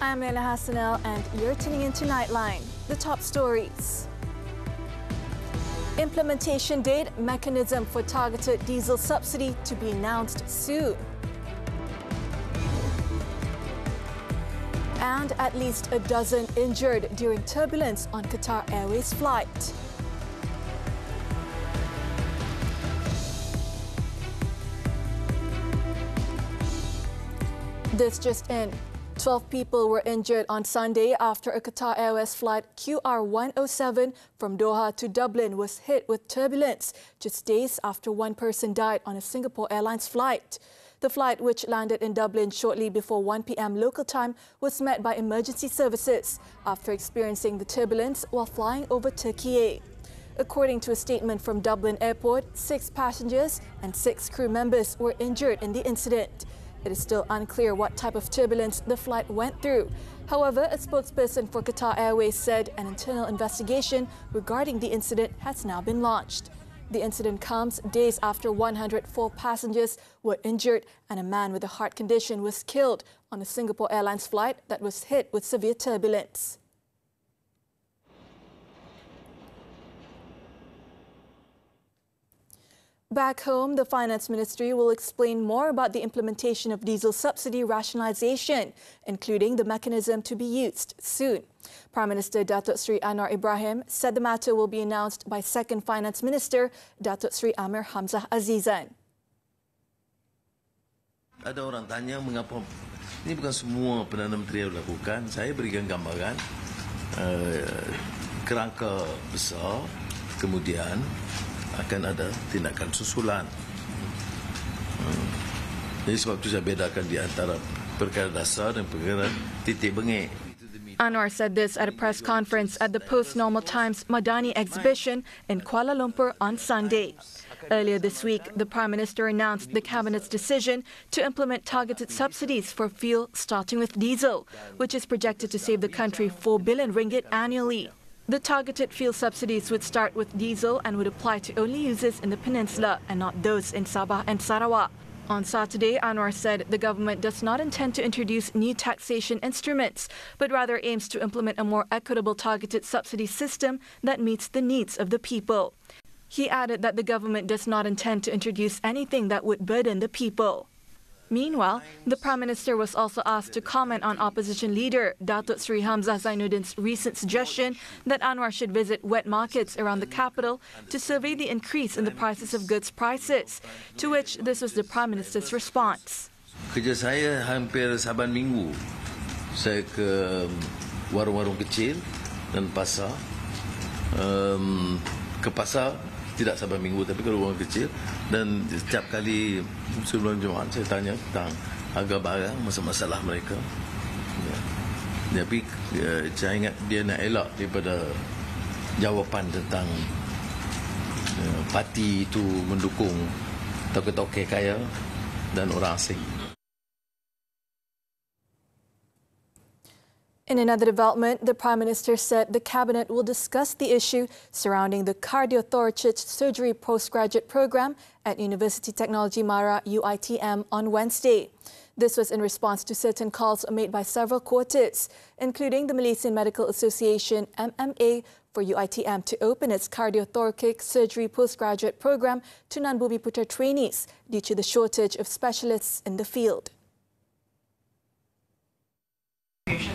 I'm Leila Hassanel and you're tuning in to Nightline. The top stories. Implementation date, mechanism for targeted diesel subsidy to be announced soon. And at least a dozen injured during turbulence on Qatar Airways flight. This just in. 12 people were injured on Sunday after a Qatar Airways flight QR107 from Doha to Dublin was hit with turbulence just days after one person died on a Singapore Airlines flight. The flight, which landed in Dublin shortly before 1 p.m. local time, was met by emergency services after experiencing the turbulence while flying over Turkey. According to a statement from Dublin Airport, 6 passengers and 6 crew members were injured in the incident. It is still unclear what type of turbulence the flight went through. However, a spokesperson for Qatar Airways said an internal investigation regarding the incident has now been launched. The incident comes days after 104 passengers were injured and a man with a heart condition was killed on a Singapore Airlines flight that was hit with severe turbulence. Back home, the Finance Ministry will explain more about the implementation of diesel subsidy rationalisation, including the mechanism to be used soon. Prime Minister Datuk Seri Anwar Ibrahim said the matter will be announced by Second Finance Minister Datuk Seri Amir Hamzah Azizan. Ada orang tanya mengapa ini bukan semua Perdana Menteri yang lakukan. Saya berikan gambaran kerangka besar, kemudian akan ada tindakan susulan. Jadi sebab itu saya bedakan di antara perkara dasar dan perkara titik bengek. Anwar said this at a press conference at the Post-Normal Times Madani exhibition in Kuala Lumpur on Sunday. Earlier this week, the Prime Minister announced the Cabinet's decision to implement targeted subsidies for fuel starting with diesel, which is projected to save the country 4 billion ringgit annually. The targeted fuel subsidies would start with diesel and would apply to only users in the peninsula and not those in Sabah and Sarawak. On Saturday, Anwar said the government does not intend to introduce new taxation instruments, but rather aims to implement a more equitable targeted subsidy system that meets the needs of the people. He added that the government does not intend to introduce anything that would burden the people. Meanwhile, the Prime Minister was also asked to comment on opposition leader Datuk Seri Hamzah Zainuddin's recent suggestion that Anwar should visit wet markets around the capital to survey the increase in the prices of goods prices, to which this was the Prime Minister's response. Kerja saya hampir saban minggu. Saya ke warung-warung kecil dan pasar. Ke pasar tidak saban minggu tapi ke warung kecil, dan setiap kali sebelum Jumaat saya tanya tentang harga barang, masalah mereka. Ya. Tapi saya ingat dia nak elak daripada jawapan tentang parti itu mendukung tokoh-tokoh kaya dan orang asing. In another development, the Prime Minister said the Cabinet will discuss the issue surrounding the Cardiothoracic Surgery Postgraduate Program at University Technology Mara UiTM on Wednesday. This was in response to certain calls made by several quarters, including the Malaysian Medical Association MMA, for UiTM to open its Cardiothoracic Surgery Postgraduate Program to non-Bumiputra trainees due to the shortage of specialists in the field.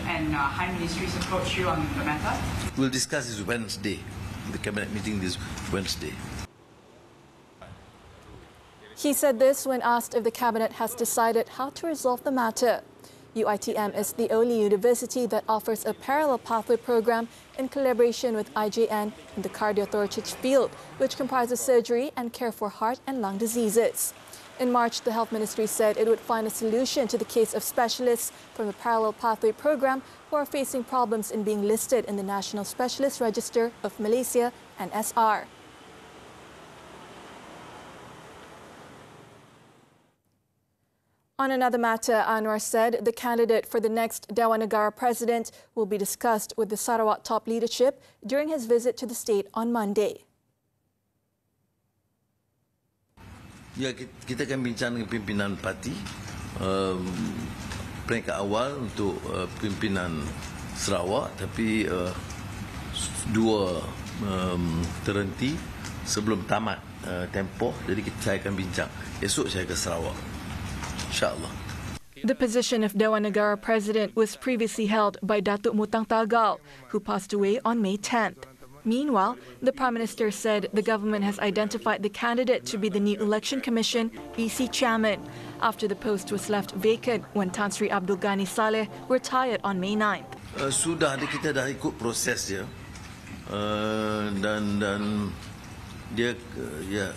And High Ministries approach you on the matter? We'll discuss this Wednesday, the Cabinet meeting this Wednesday. He said this when asked if the Cabinet has decided how to resolve the matter. UiTM is the only university that offers a parallel pathway program in collaboration with IJN in the cardiothoracic field, which comprises surgery and care for heart and lung diseases. In March, the Health Ministry said it would find a solution to the case of specialists from the Parallel Pathway program who are facing problems in being listed in the National Specialist Register of Malaysia and SR. On another matter, Anwar said the candidate for the next Dewan Negara President will be discussed with the Sarawak top leadership during his visit to the state on Monday. Ya, kita akan bincang dengan pimpinan parti peringkat awal untuk pimpinan Sarawak, tapi dua terhenti sebelum tamat tempoh, jadi saya akan bincang. Esok saya ke Sarawak, insyaAllah. The position of Dewan Negara President was previously held by Datuk Mutang Tagal, who passed away on May 10th. Meanwhile, the Prime Minister said the government has identified the candidate to be the new Election Commission EC chairman, after the post was left vacant when Tan Sri Abdul Ghani Saleh retired on May 9th. Sudah kita dah ikut proses dia, dan dia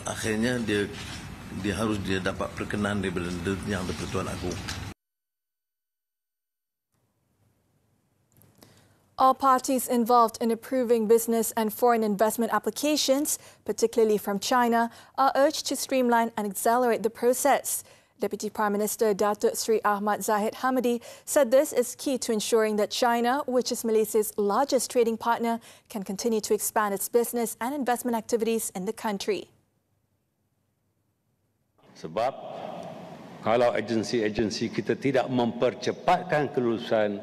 akhirnya dia harus dapat perkenan daripada Yang di-Pertuan Agong. All parties involved in approving business and foreign investment applications, particularly from China, are urged to streamline and accelerate the process. Deputy Prime Minister Datuk Sri Ahmad Zahid Hamidi said this is key to ensuring that China, which is Malaysia's largest trading partner, can continue to expand its business and investment activities in the country. Sebab kalau agensi-agensi kita tidak mempercepatkan kelulusan,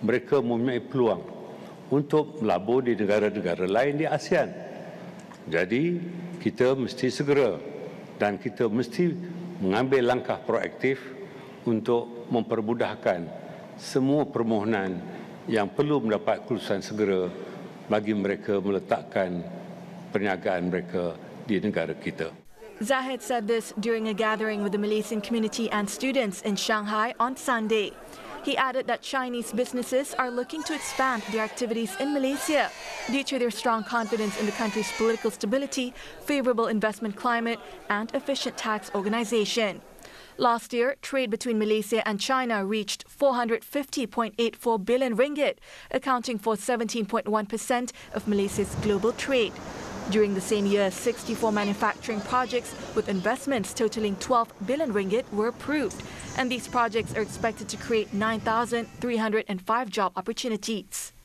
mereka mempunyai peluang untuk melabur di negara-negara lain di ASEAN. Jadi, kita mesti segera dan kita mesti mengambil langkah proaktif untuk mempermudahkan semua permohonan yang perlu mendapat kelulusan segera bagi mereka meletakkan perniagaan mereka di negara kita. Zahid said this during a gathering with the Malaysian community and students in Shanghai on Sunday. He added that Chinese businesses are looking to expand their activities in Malaysia due to their strong confidence in the country's political stability, favorable investment climate, and efficient tax organization. Last year, trade between Malaysia and China reached 450.84 billion ringgit, accounting for 17.1% of Malaysia's global trade. During the same year, 64 manufacturing projects with investments totaling 12 billion ringgit were approved, and these projects are expected to create 9,305 job opportunities.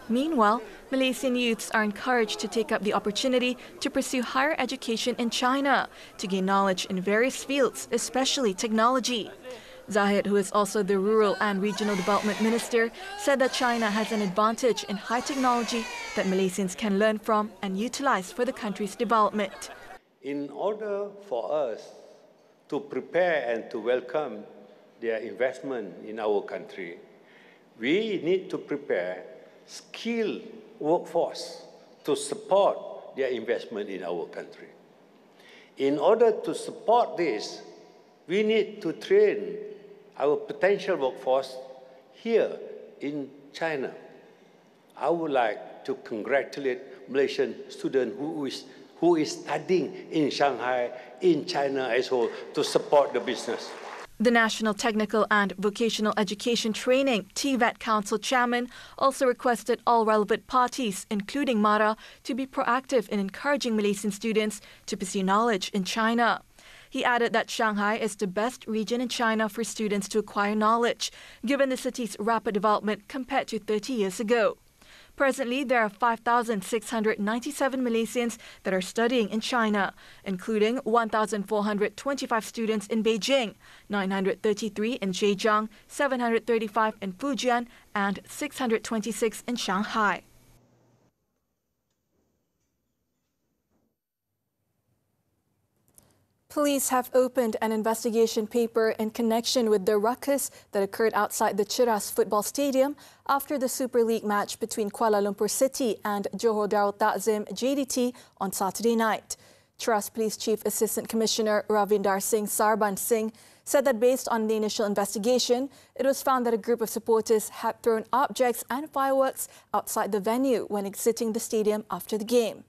Meanwhile, Malaysian youths are encouraged to take up the opportunity to pursue higher education in China to gain knowledge in various fields, especially technology. Zahid, who is also the Rural and Regional Development Minister, said that China has an advantage in high technology that Malaysians can learn from and utilize for the country's development. In order for us to prepare and to welcome their investment in our country, we need to prepare skilled workforce to support their investment in our country. In order to support this, we need to train our potential workforce here in China. I would like to congratulate Malaysian student who is studying in Shanghai, in China as well, to support the business. The National Technical and Vocational Education Training TVET Council Chairman also requested all relevant parties, including MARA, to be proactive in encouraging Malaysian students to pursue knowledge in China. He added that Shanghai is the best region in China for students to acquire knowledge, given the city's rapid development compared to 30 years ago. Presently, there are 5,697 Malaysians that are studying in China, including 1,425 students in Beijing, 933 in Zhejiang, 735 in Fujian, and 626 in Shanghai. Police have opened an investigation paper in connection with the ruckus that occurred outside the Cheras Football Stadium after the Super League match between Kuala Lumpur City and Johor Darul Ta'zim JDT on Saturday night. Cheras Police Chief Assistant Commissioner Ravinder Singh Sarban Singh said that based on the initial investigation, it was found that a group of supporters had thrown objects and fireworks outside the venue when exiting the stadium after the game.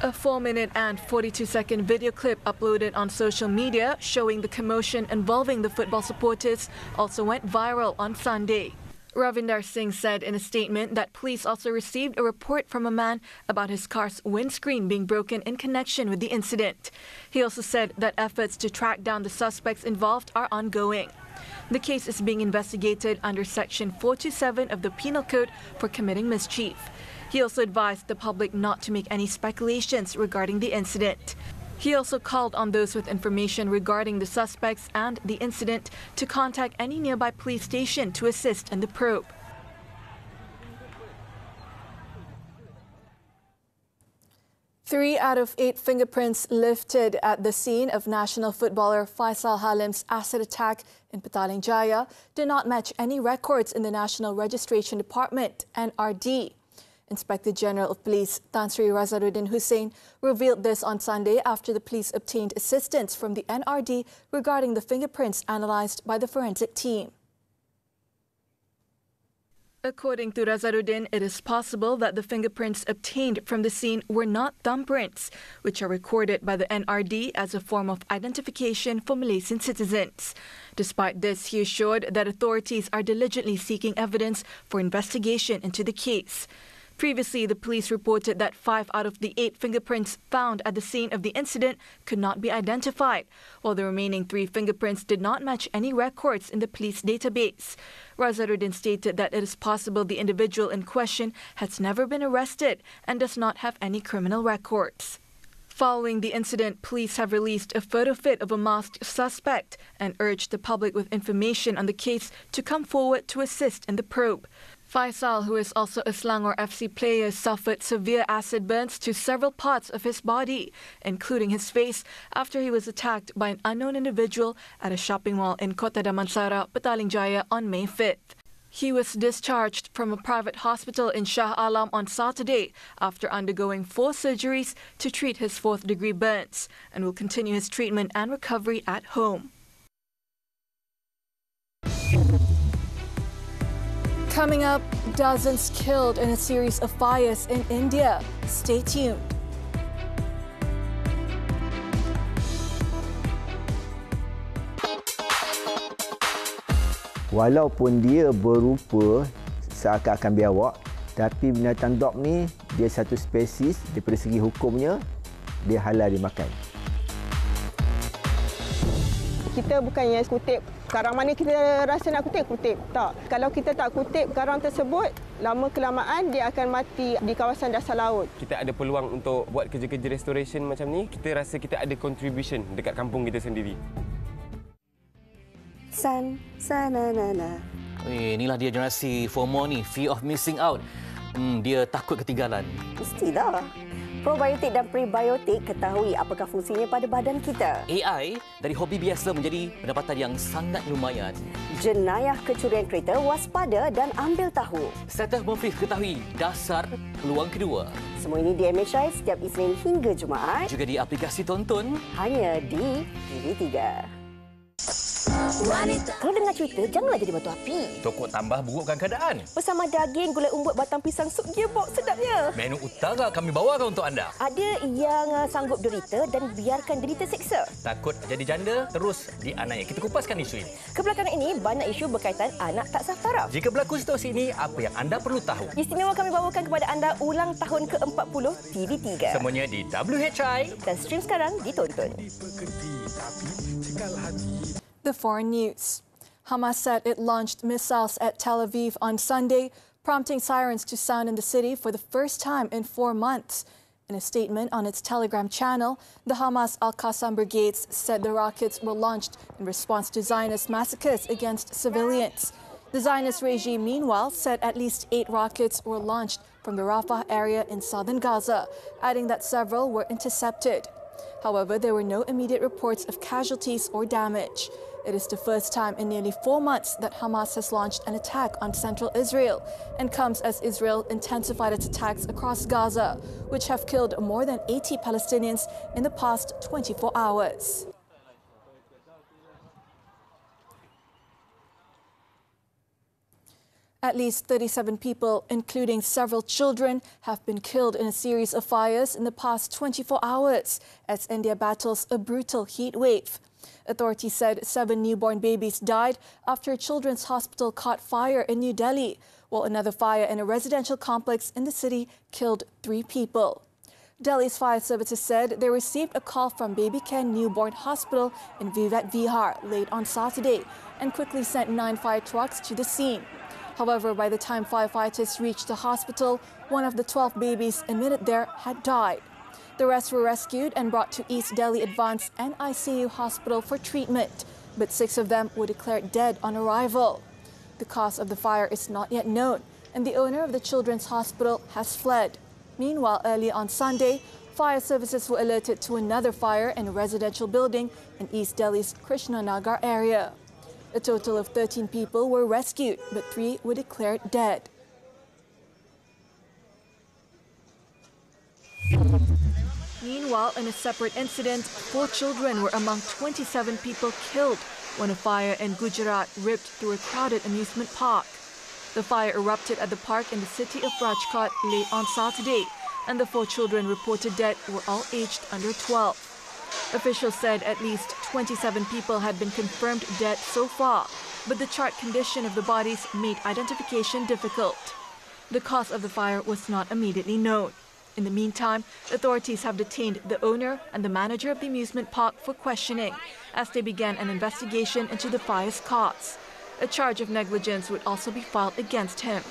A 4-minute and 42-second video clip uploaded on social media showing the commotion involving the football supporters also went viral on Sunday. Ravinder Singh said in a statement that police also received a report from a man about his car's windscreen being broken in connection with the incident. He also said that efforts to track down the suspects involved are ongoing. The case is being investigated under Section 427 of the Penal Code for committing mischief. He also advised the public not to make any speculations regarding the incident. He also called on those with information regarding the suspects and the incident to contact any nearby police station to assist in the probe. Three out of 8 fingerprints lifted at the scene of national footballer Faisal Halim's acid attack in Petaling Jaya did not match any records in the National Registration Department, NRD. Inspector General of Police Tan Sri Razaruddin Hussein revealed this on Sunday after the police obtained assistance from the NRD regarding the fingerprints analysed by the forensic team. According to Razaruddin, it is possible that the fingerprints obtained from the scene were not thumbprints, which are recorded by the NRD as a form of identification for Malaysian citizens. Despite this, he assured that authorities are diligently seeking evidence for investigation into the case. Previously, the police reported that 5 out of the 8 fingerprints found at the scene of the incident could not be identified, while the remaining 3 fingerprints did not match any records in the police database. Razaruddin stated that it is possible the individual in question has never been arrested and does not have any criminal records. Following the incident, police have released a photo fit of a masked suspect and urged the public with information on the case to come forward to assist in the probe. Faisal, who is also a Selangor FC player, suffered severe acid burns to several parts of his body, including his face, after he was attacked by an unknown individual at a shopping mall in Kota Damansara, Petaling Jaya on May 5th. He was discharged from a private hospital in Shah Alam on Saturday after undergoing 4 surgeries to treat his 4th-degree burns and will continue his treatment and recovery at home. Coming up, dozens killed in a series of fires in India. Stay tuned. Walaupun dia berupa seakan-akan biawak, tapi binatang dog ni dia satu spesies, daripada segi hukumnya dia halal dimakan. Kita bukannya kutip karang mana kita rasa nak kutip. Tak. Kalau kita tak kutip karang tersebut, lama-kelamaan dia akan mati di kawasan dasar laut. Kita ada peluang untuk buat kerja-kerja restoration macam ni. Kita rasa kita ada contribution dekat kampung kita sendiri. Sananana. Inilah dia generasi FOMO ni, fear of missing out. Dia takut ketinggalan. Mestilah. Probiotik dan prebiotik ketahui apakah fungsinya pada badan kita. AI dari hobi biasa menjadi pendapatan yang sangat lumayan. Jenayah kecurian kereta, waspada dan ambil tahu. Settle Murphy ketahui dasar peluang kedua. Semua ini di MHI setiap Isnin hingga Jumaat. Juga di aplikasi tonton. Hanya di TV3. Kalau dengar cerita, janganlah jadi batu api. Tokok tambah burukkan keadaan. Bersama daging, gulai umbut, batang pisang, sup gearbox sedapnya. Menu utara kami bawakan untuk anda. Ada yang sanggup derita dan biarkan derita seksa. Takut jadi janda, terus dianiaya. Kita kupaskan isu ini. Kebelakangan ini, banyak isu berkaitan anak tak sah taraf. Jika berlaku situasi ini, apa yang anda perlu tahu? Istimewa kami bawakan kepada anda ulang tahun ke-40 TV3. Semuanya di WHI. Dan stream sekarang ditonton. The foreign news. Hamas said it launched missiles at Tel Aviv on Sunday, prompting sirens to sound in the city for the first time in 4 months. In a statement on its Telegram channel, the Hamas Al-Qassam brigades said the rockets were launched in response to Zionist massacres against civilians. The Zionist regime, meanwhile, said at least 8 rockets were launched from the Rafah area in southern Gaza, adding that several were intercepted. However, there were no immediate reports of casualties or damage. It is the first time in nearly 4 months that Hamas has launched an attack on central Israel and comes as Israel intensified its attacks across Gaza, which have killed more than 80 Palestinians in the past 24 hours. At least 37 people, including several children, have been killed in a series of fires in the past 24 hours as India battles a brutal heat wave. Authorities said 7 newborn babies died after a children's hospital caught fire in New Delhi, while another fire in a residential complex in the city killed 3 people. Delhi's fire services said they received a call from Baby Ken Newborn Hospital in Vivat Vihar late on Saturday and quickly sent 9 fire trucks to the scene. However, by the time firefighters reached the hospital, one of the 12 babies admitted there had died. The rest were rescued and brought to East Delhi Advanced and ICU Hospital for treatment, but 6 of them were declared dead on arrival. The cause of the fire is not yet known, and the owner of the children's hospital has fled. Meanwhile, early on Sunday, fire services were alerted to another fire in a residential building in East Delhi's Krishnanagar area. A total of 13 people were rescued, but 3 were declared dead. Meanwhile, in a separate incident, 4 children were among 27 people killed when a fire in Gujarat ripped through a crowded amusement park. The fire erupted at the park in the city of Rajkot late on Saturday, and the 4 children reported dead were all aged under 12. Officials said at least 27 people had been confirmed dead so far, but the charred condition of the bodies made identification difficult. The cause of the fire was not immediately known. In the meantime, authorities have detained the owner and the manager of the amusement park for questioning as they began an investigation into the fire's cause. A charge of negligence would also be filed against him.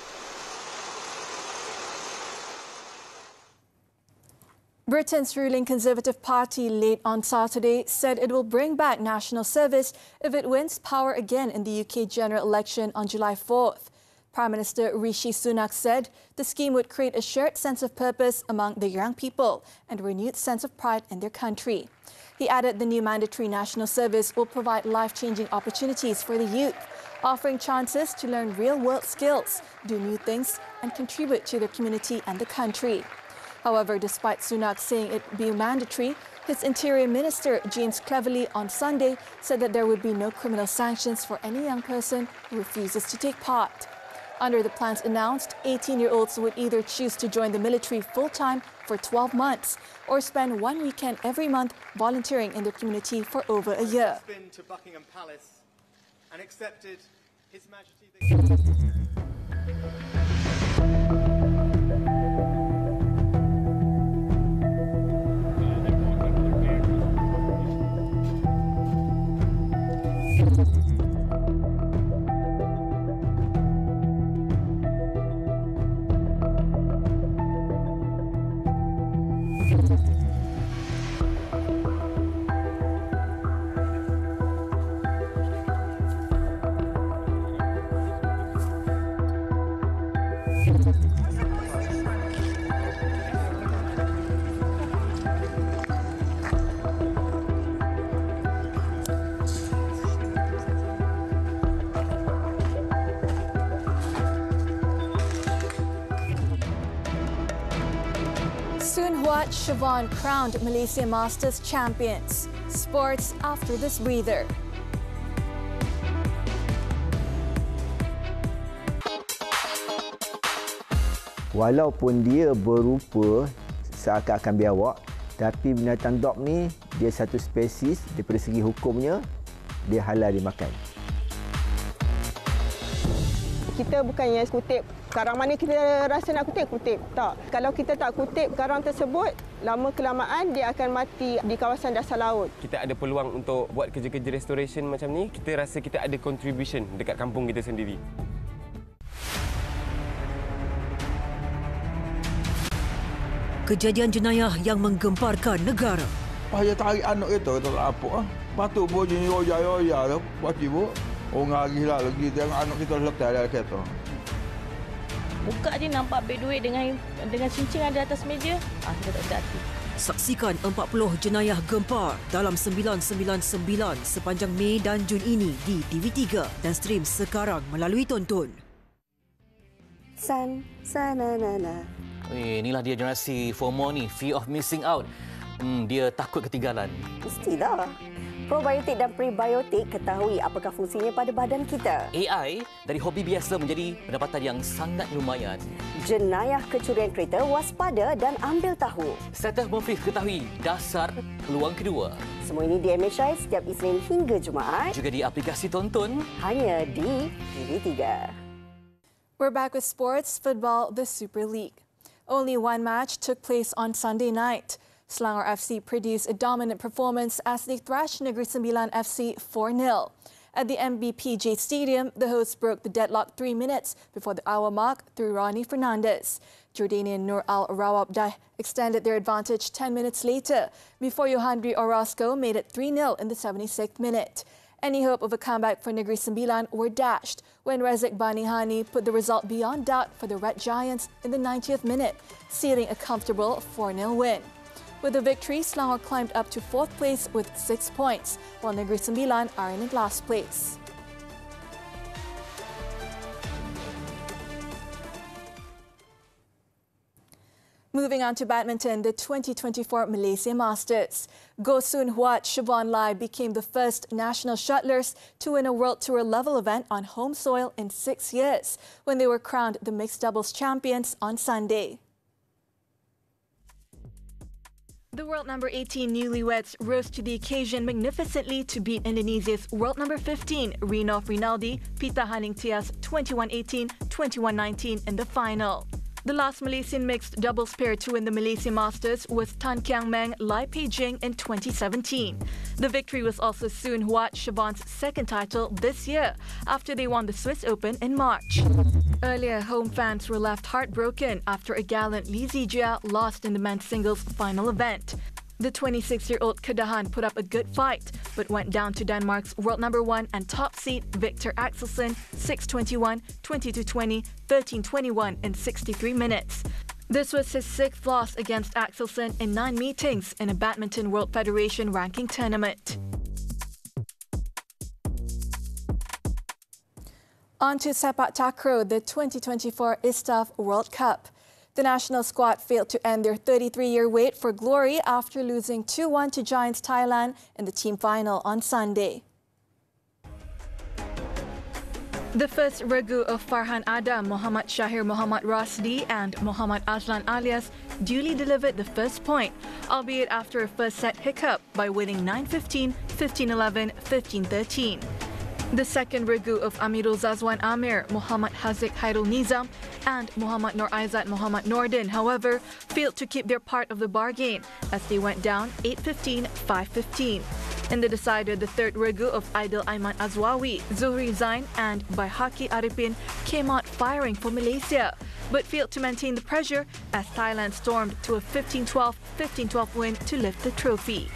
Britain's ruling Conservative Party late on Saturday said it will bring back national service if it wins power again in the UK general election on July 4th. Prime Minister Rishi Sunak said the scheme would create a shared sense of purpose among the young people and a renewed sense of pride in their country. He added the new mandatory national service will provide life-changing opportunities for the youth, offering chances to learn real-world skills, do new things and contribute to their community and the country. However, despite Sunak saying it would be mandatory, his Interior Minister James Cleverly on Sunday said that there would be no criminal sanctions for any young person who refuses to take part. Under the plans announced, 18-year-olds would either choose to join the military full-time for 12 months or spend 1 weekend every month volunteering in their community for over a year. Been to Buckingham Palace and accepted His Majesty Soon Huat Siobhan crowned Malaysia Masters champions. Sports after this breather. Walaupun dia berupa seakan-akan biawak, tapi binatang dog ni dia satu spesies daripada segi hukumnya dia halal dimakan. Kita bukannya kutip karang mana kita rasa nak kutip. Tak. Kalau kita tak kutip karang tersebut, lama-kelamaan dia akan mati di kawasan dasar laut. Kita ada peluang untuk buat kerja-kerja restoration macam ni. Kita rasa kita ada contribution dekat kampung kita sendiri. Kejadian jenayah yang menggemparkan negara. Payah tarik anak kita tak apa. Patut pun jenis roya-roya tu. Buat ibu. Orang lagi tengok anak kita letak dalam kereta. Buka je nampak beg duit dengan cincin ada atas meja. Kita tak jatuh. Saksikan 40 jenayah gempar dalam 999 sepanjang Mei dan Jun ini di TV3 dan stream sekarang melalui Tonton. Inilah dia generasi FOMO ni, fear of missing out. Dia takut ketinggalan. Mestilah. Probiotik dan prebiotik ketahui apakah fungsinya pada badan kita. AI dari hobi biasa menjadi pendapatan yang sangat lumayan. Jenayah kecurian kereta, waspada dan ambil tahu. Settle Mufif ketahui dasar peluang kedua. Semua ini di MHI setiap Isnin hingga Jumaat. Juga di aplikasi Tonton. Hanya di TV3. We're back with sports, football, the Super League. Only one match took place on Sunday night. Selangor FC produced a dominant performance as they thrashed Negeri Sembilan FC 4-0. At the MBPJ Stadium, the hosts broke the deadlock 3 minutes before the hour mark through Ronnie Fernandez. Jordanian Nur Al Rawabdah extended their advantage 10 minutes later before Yohandri Orozco made it 3-0 in the 76th minute. Any hope of a comeback for Negeri Sembilan were dashed when Rezik Banihani put the result beyond doubt for the Red Giants in the 90th minute, sealing a comfortable 4-0 win. With the victory, Selangor climbed up to 4th place with 6 points, while Negeri Sembilan are in last place. Moving on to badminton, the 2024 Malaysia Masters. Goh Soon Huat, Siobhan Lai became the first national shuttlers to win a World Tour level event on home soil in 6 years when they were crowned the mixed doubles champions on Sunday. The world number 18 newlyweds rose to the occasion magnificently to beat Indonesia's world number 15, Rinov Rinaldi, Pita Haningtyas 21-18, 21-19 in the final. The last Malaysian mixed doubles pair to win the Malaysia Masters was Tan Kiang Meng, Lai Pei Jing in 2017. The victory was also Soon Huat, Siobhan's second title this year after they won the Swiss Open in March. Earlier, home fans were left heartbroken after a gallant Lee Zijia lost in the men's singles final event. The 26-year-old Kedahan put up a good fight, but went down to Denmark's world number 1 and top seed Victor Axelsen 6-21, 22-20, 13-21 in 63 minutes. This was his 6th loss against Axelsen in 9 meetings in a Badminton World Federation ranking tournament. On to Sepak Takraw, the 2024 ISTAF World Cup. The national squad failed to end their 33-year wait for glory after losing 2-1 to Giants Thailand in the team final on Sunday. The first regu of Farhan Adam, Muhammad Shahir Muhammad Rasdi and Muhammad Azlan Alias duly delivered the first point, albeit after a first set hiccup by winning 9-15, 15-11, 15-13. The second regu of Amirul Zazwan Amir, Muhammad Haziq Hairul Nizam and Muhammad Nur Aizat Muhammad Nordin, however, failed to keep their part of the bargain as they went down 8-15, 5-15. In the decider, the third regu of Aidil Aiman Azwawi, Zuhri Zain and Baihaki Arifin came out firing for Malaysia, but failed to maintain the pressure as Thailand stormed to a 15-12, 15-12 win to lift the trophy.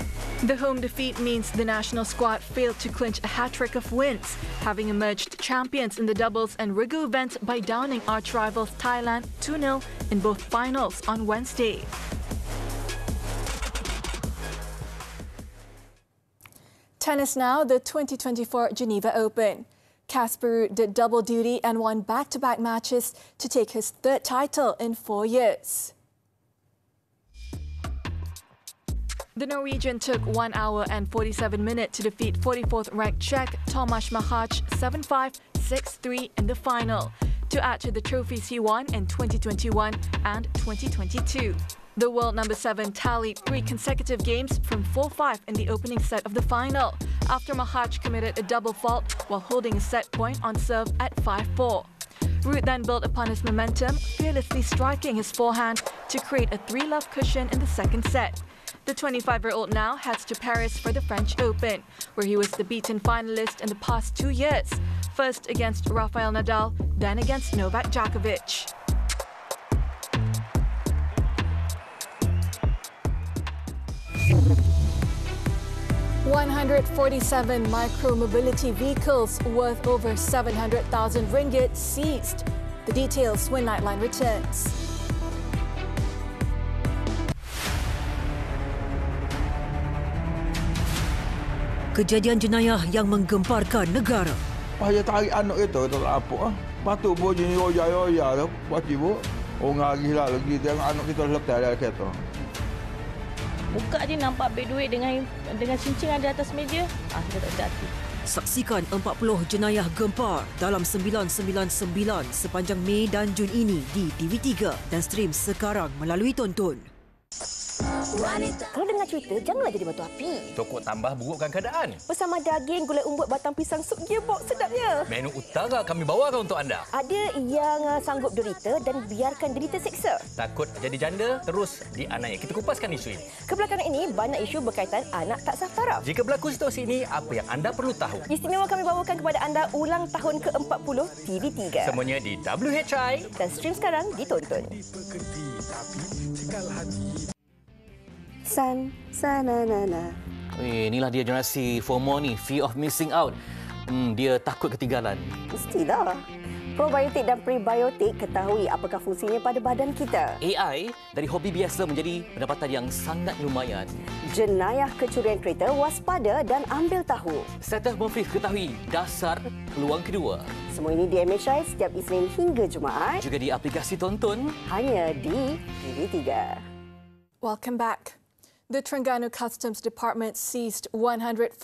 The home defeat means the national squad failed to clinch a hat-trick of wins, having emerged champions in the doubles and regu events by downing arch-rivals Thailand 2-0 in both finals on Wednesday. Tennis now, the 2024 Geneva Open. Casper Ruud did double duty and won back-to-back matches to take his 3rd title in 4 years. The Norwegian took 1 hour and 47 minutes to defeat 44th ranked Czech Tomáš Machač 7-5, 6-3 in the final, to add to the trophies he won in 2021 and 2022. The world number 7 tallied 3 consecutive games from 4-5 in the opening set of the final, after Machač committed a double fault while holding a set point on serve at 5-4. Ruud then built upon his momentum, fearlessly striking his forehand to create a 3-love cushion in the second set. The 25-year-old now heads to Paris for the French Open, where he was the beaten finalist in the past 2 years, first against Rafael Nadal, then against Novak Djokovic. $147 micro-mobility vehicles worth over 700,000 ringgit seized. The details when Nightline returns. Kejadian jenayah yang menggemparkan negara. Payah tarik anak kita tak apa. Patut pun jenis roya-roya tu. Buat ibu. Orang lagi lah lagi tengok anak kita letak dalam kereta. Buka je nampak beg duit dengan cincin ada atas meja. Kita tak ada hati. Saksikan 40 jenayah gempar dalam 999 sepanjang Mei dan Jun ini di TV3 dan stream sekarang melalui Tonton. Kalau dengar cerita, janganlah jadi batu api. Tokok tambah burukkan keadaan. Bersama daging, gulai umbut, batang pisang, sup gearbox sedapnya. Menu utara kami bawakan untuk anda. Ada yang sanggup derita dan biarkan derita seksa. Takut jadi janda, terus dianiaya. Kita kupaskan isu ini. Kebelakangan ini, banyak isu berkaitan anak tak sah taraf. Jika berlaku situasi ini, apa yang anda perlu tahu? Istimewa kami bawakan kepada anda ulang tahun ke-40 TV3. Semuanya di WHI. Dan stream sekarang ditonton. San-sa-na-na-na. Inilah dia generasi FOMO ni, fear of missing out. Dia takut ketinggalan. Mestilah. Probiotik dan prebiotik ketahui apakah fungsinya pada badan kita. AI dari hobi biasa menjadi pendapatan yang sangat lumayan. Jenayah kecurian kereta, waspada dan ambil tahu. Settle Mufif ketahui dasar peluang kedua. Semua ini di MHI setiap Isnin hingga Jumaat. Juga di aplikasi tonton. Hanya di TV3. Welcome back. The Terengganu Customs Department seized 147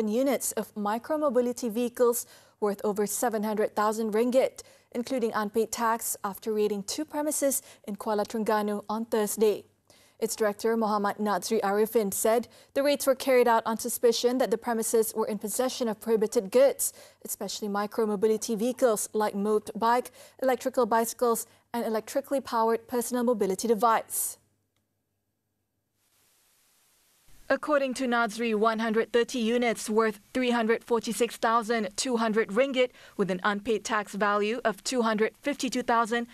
units of micromobility vehicles worth over 700,000 ringgit, including unpaid tax, after raiding 2 premises in Kuala Terengganu on Thursday. Its director, Muhammad Nazri Arifin, said the raids were carried out on suspicion that the premises were in possession of prohibited goods, especially micromobility vehicles like moved bike, electrical bicycles, and electrically powered personal mobility device. According to Nazri, 130 units worth 346,200 ringgit with an unpaid tax value of 252,726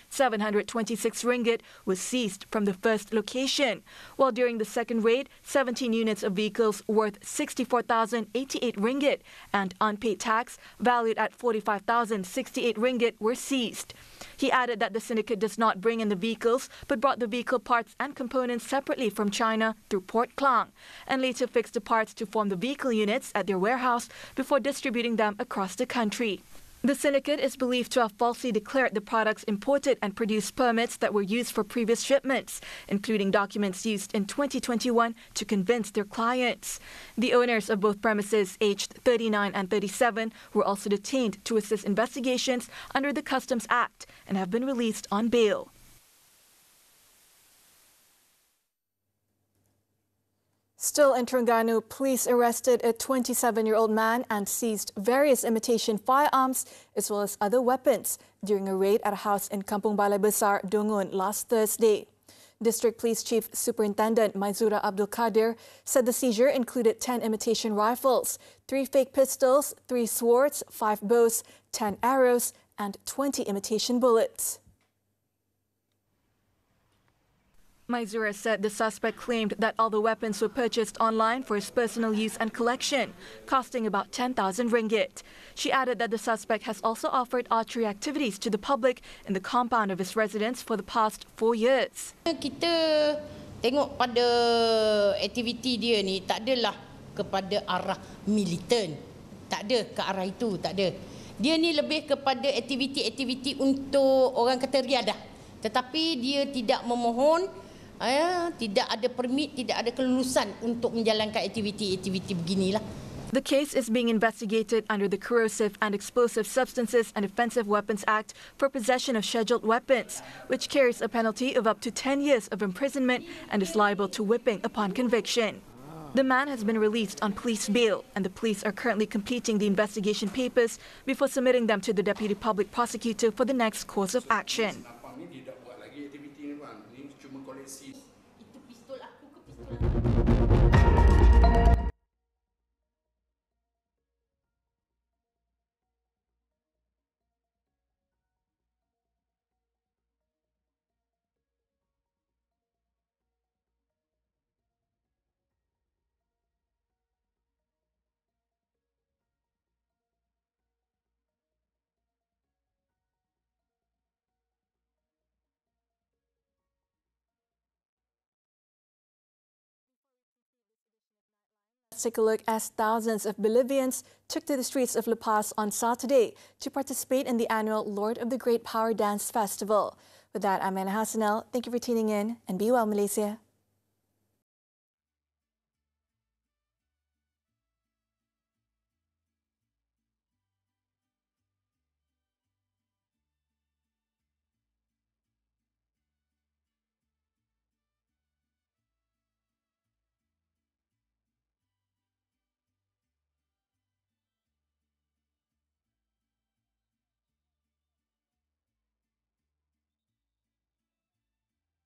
ringgit was seized from the first location, while during the second raid, 17 units of vehicles worth 64,088 ringgit and unpaid tax valued at 45,068 ringgit were seized. He added that the syndicate does not bring in the vehicles but brought the vehicle parts and components separately from China through Port Klang, and later fixed the parts to form the vehicle units at their warehouse before distributing them across the country. The syndicate is believed to have falsely declared the products imported and produced permits that were used for previous shipments, including documents used in 2021 to convince their clients. The owners of both premises, aged 39 and 37, were also detained to assist investigations under the Customs Act and have been released on bail. Still in Terengganu, police arrested a 27-year-old man and seized various imitation firearms as well as other weapons during a raid at a house in Kampung Balai Besar, Dungun last Thursday. District Police Chief Superintendent Maizura Abdul Qadir said the seizure included 10 imitation rifles, 3 fake pistols, 3 swords, 5 bows, 10 arrows, and 20 imitation bullets. Maizura said the suspect claimed that all the weapons were purchased online for his personal use and collection, costing about 10,000 ringgit. She added that the suspect has also offered archery activities to the public in the compound of his residence for the past 4 years. Kita tengok pada aktiviti dia ni tak adalah kepada arah militan. Tak ada ke arah itu, tak ada. Dia ni lebih kepada aktiviti-aktiviti untuk orang kata riadah. Tetapi dia tidak memohon, tidak ada permit, tidak ada kelulusan untuk menjalankan aktiviti-aktiviti beginilah. The case is being investigated under the Corrosive and Explosive Substances and Offensive Weapons Act for possession of scheduled weapons, which carries a penalty of up to 10 years of imprisonment and is liable to whipping upon conviction. The man has been released on police bail, and the police are currently completing the investigation papers before submitting them to the Deputy Public Prosecutor for the next course of action. Let's take a look as thousands of Bolivians took to the streets of La Paz on Saturday to participate in the annual Lord of the Great Power Dance Festival. With that, I'm Anna Hassanel. Thank you for tuning in and be well, Malaysia.